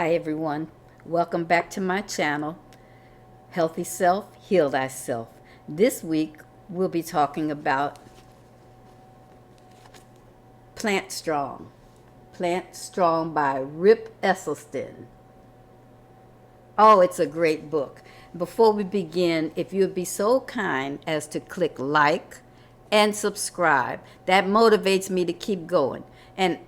Hi everyone, welcome back to my channel, Healthy Self, Heal Thyself. This week we'll be talking about Plant Strong. Plant Strong by Rip Esselstyn. Oh, it's a great book. Before we begin, if you would be so kind as to click like and subscribe, that motivates me to keep going. And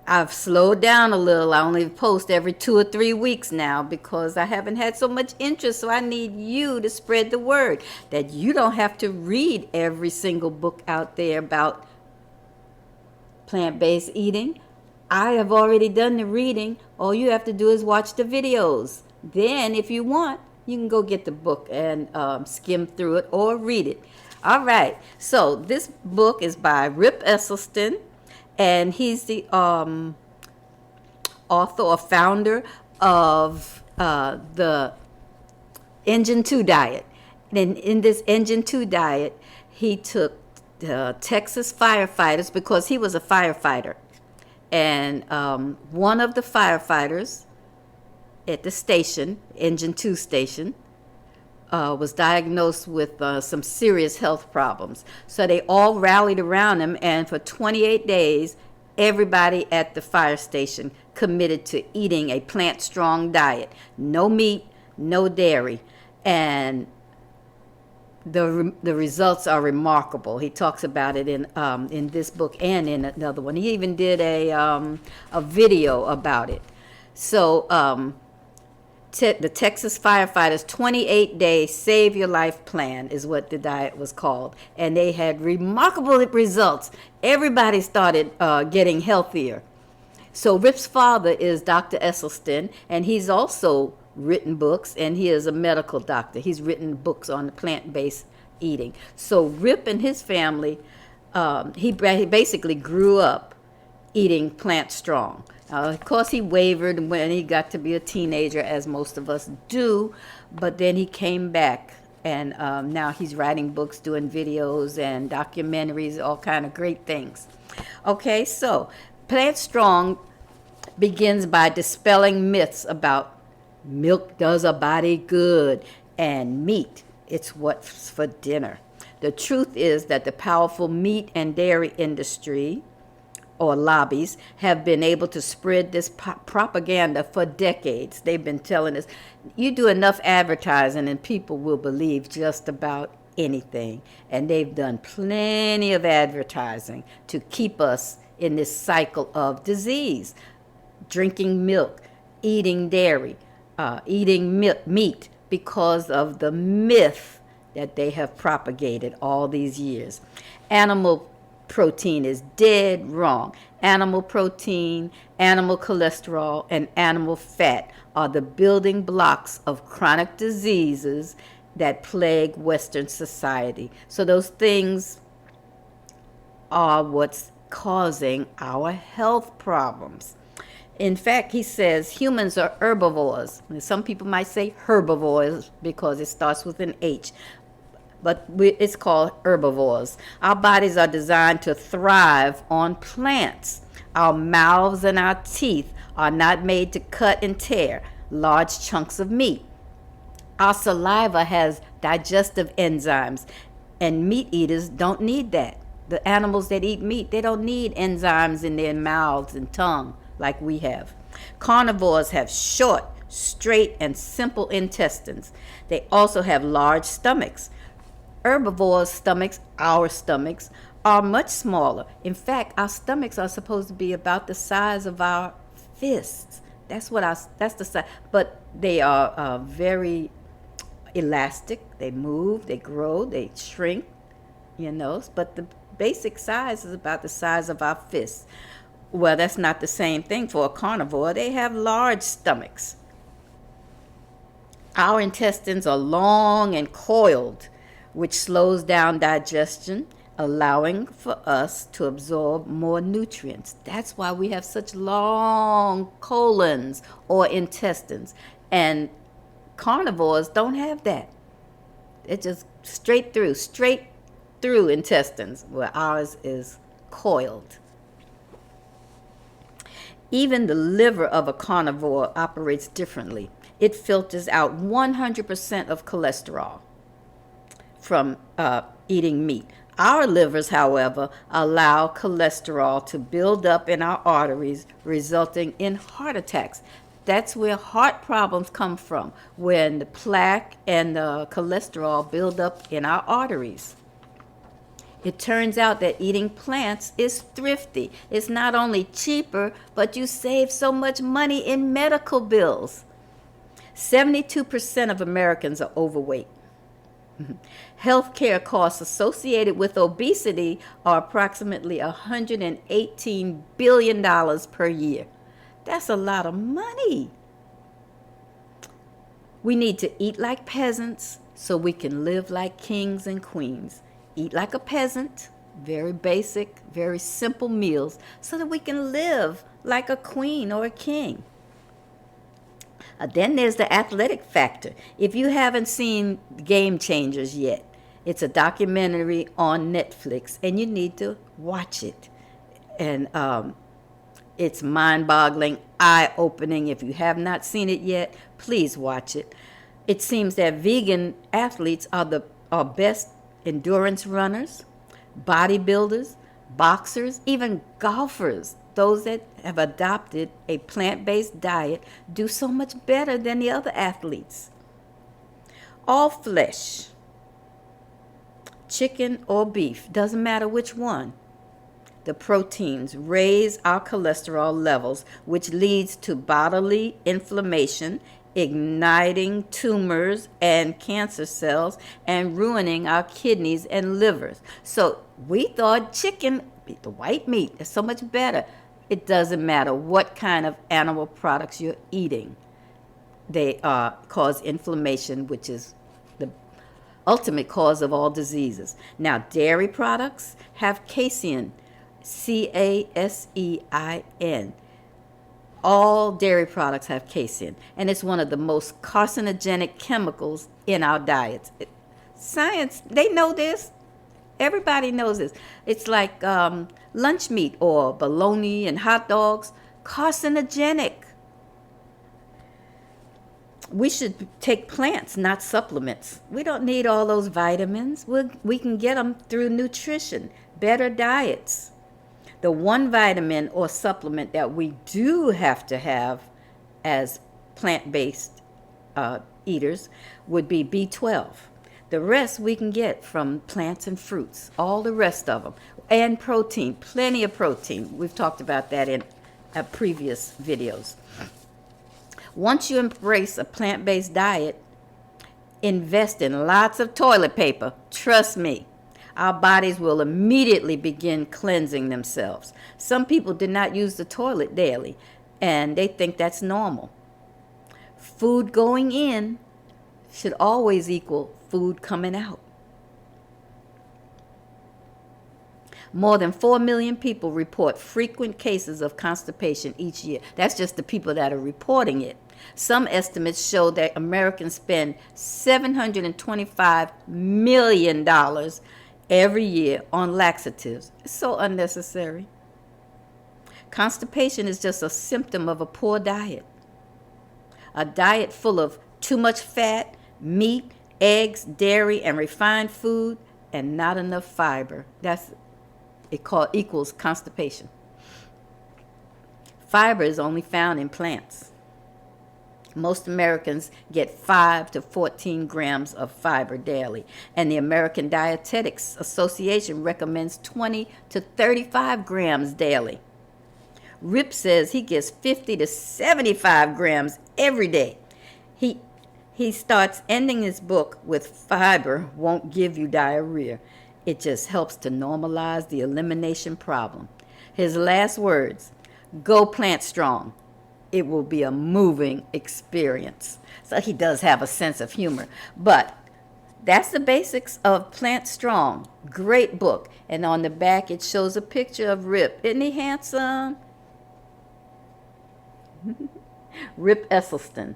I've slowed down a little. I only post every 2 or 3 weeks now because I haven't had so much interest. So I need you to spread the word that you don't have to read every single book out there about plant-based eating. I have already done the reading. All you have to do is watch the videos. Then if you want, you can go get the book and skim through it or read it. All right. So this book is by Rip Esselstyn. And he's the author or founder of the Engine 2 diet. And in this Engine 2 diet, he took Texas firefighters because he was a firefighter. And one of the firefighters at the station, Engine 2 station, was diagnosed with some serious health problems. So they all rallied around him, and for 28 days, everybody at the fire station committed to eating a plant-strong diet. No meat, no dairy. And the results are remarkable. He talks about it in this book and in another one. He even did a video about it. So the Texas firefighters 28-day save your life plan is what the diet was called, and they had remarkable results. Everybody started getting healthier. So Rip's father is Dr. Esselstyn, and he's also written books, and he is a medical doctor. He's written books on plant-based eating. So Rip and his family, he basically grew up eating plant strong. Of course, he wavered when he got to be a teenager, as most of us do, but then he came back, and now he's writing books, doing videos and documentaries, all kind of great things. Okay, so Plant Strong begins by dispelling myths about milk does a body good and meat, it's what's for dinner. The truth is that the powerful meat and dairy industry or lobbies have been able to spread this propaganda for decades. They've been telling us, you do enough advertising and people will believe just about anything. And they've done plenty of advertising to keep us in this cycle of disease. Drinking milk, eating dairy, eating meat because of the myth that they have propagated all these years. Animal protein is dead wrong. Animal protein, animal cholesterol, and animal fat are the building blocks of chronic diseases that plague Western society. So those things are what's causing our health problems. In fact, he says humans are herbivores. Some people might say herbivores because it starts with an H. But it's called herbivores. Our bodies are designed to thrive on plants. Our mouths and our teeth are not made to cut and tear large chunks of meat. Our saliva has digestive enzymes, and meat eaters don't need that. The animals that eat meat, they don't need enzymes in their mouths and tongue like we have. Carnivores have short, straight, and simple intestines. They also have large stomachs. Herbivores' stomachs, our stomachs, are much smaller. In fact, our stomachs are supposed to be about the size of our fists. That's the size. But they are very elastic. They move, they grow, they shrink, But the basic size is about the size of our fists. Well, that's not the same thing for a carnivore. They have large stomachs. Our intestines are long and coiled, which slows down digestion, allowing for us to absorb more nutrients. That's why we have such long colons or intestines. And carnivores don't have that. It's just straight through intestines, where ours is coiled. Even the liver of a carnivore operates differently. It filters out 100% of cholesterol from eating meat. Our livers, however, allow cholesterol to build up in our arteries, resulting in heart attacks. That's where heart problems come from, when the plaque and the cholesterol build up in our arteries. It turns out that eating plants is thrifty. It's not only cheaper, but you save so much money in medical bills. 72% of Americans are overweight. Healthcare costs associated with obesity are approximately $118 billion per year. That's a lot of money. We need to eat like peasants so we can live like kings and queens. Eat like a peasant, very basic, very simple meals, so that we can live like a queen or a king. Then there's the athletic factor. If you haven't seen Game Changers yet, it's a documentary on Netflix, and you need to watch it. And it's mind-boggling, eye-opening. If you have not seen it yet, please watch it. It seems that vegan athletes are best endurance runners, bodybuilders, boxers, even golfers. Those that have adopted a plant-based diet do so much better than the other athletes. All flesh, chicken or beef, doesn't matter which one. The proteins raise our cholesterol levels, which leads to bodily inflammation, igniting tumors and cancer cells, and ruining our kidneys and livers. So we thought chicken, the white meat, is so much better. It doesn't matter what kind of animal products you're eating. They cause inflammation, which is the ultimate cause of all diseases. Now, dairy products have casein, casein. All dairy products have casein, and it's one of the most carcinogenic chemicals in our diets. Science, they know this. Everybody knows this. It's like lunch meat or bologna and hot dogs, carcinogenic. We should take plants, not supplements. We don't need all those vitamins. We can get them through nutrition, better diets. The one vitamin or supplement that we do have to have as plant-based eaters would be B12. The rest we can get from plants and fruits, all the rest of them. And protein, plenty of protein. We've talked about that in previous videos. Once you embrace a plant-based diet, invest in lots of toilet paper. Trust me, our bodies will immediately begin cleansing themselves. Some people do not use the toilet daily, and they think that's normal. Food going in should always equal food coming out. More than 4 million people report frequent cases of constipation each year. That's just the people that are reporting it. Some estimates show that Americans spend $725 million every year on laxatives. It's so unnecessary. Constipation is just a symptom of a poor diet. A diet full of too much fat, meat, eggs, dairy, and refined food, and not enough fiber. Equals constipation. Fiber is only found in plants. Most Americans get 5 to 14 grams of fiber daily, and the American Dietetics Association recommends 20 to 35 grams daily. Rip says he gets 50 to 75 grams every day. He starts ending his book with fiber won't give you diarrhea. It just helps to normalize the elimination problem. His last words, go plant strong. It will be a moving experience. So he does have a sense of humor. But that's the basics of Plant Strong. Great book. And on the back it shows a picture of Rip. Isn't he handsome? Rip Esselstyn.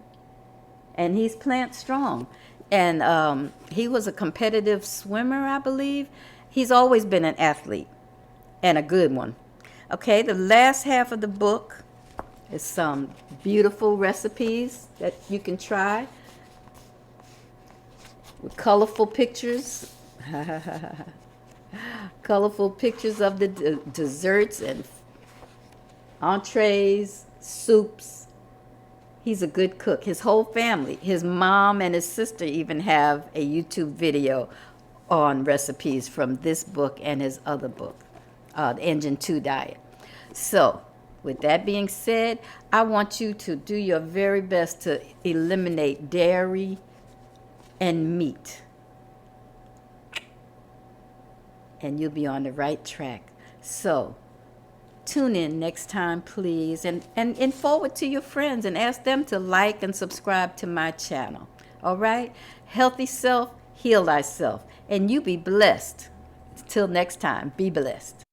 And he's Plant Strong. And he was a competitive swimmer, I believe. He's always been an athlete, and a good one. Okay, the last half of the book There's some beautiful recipes that you can try with colorful pictures. Colorful pictures of the desserts and entrees, soups. He's a good cook. His whole family, his mom and his sister even have a YouTube video on recipes from this book and his other book, the Engine 2 Diet. So, with that being said, I want you to do your very best to eliminate dairy and meat. And you'll be on the right track. So, tune in next time, please, and forward to your friends and ask them to like and subscribe to my channel. All right? Healthy self, heal thyself. And you be blessed. Till next time, be blessed.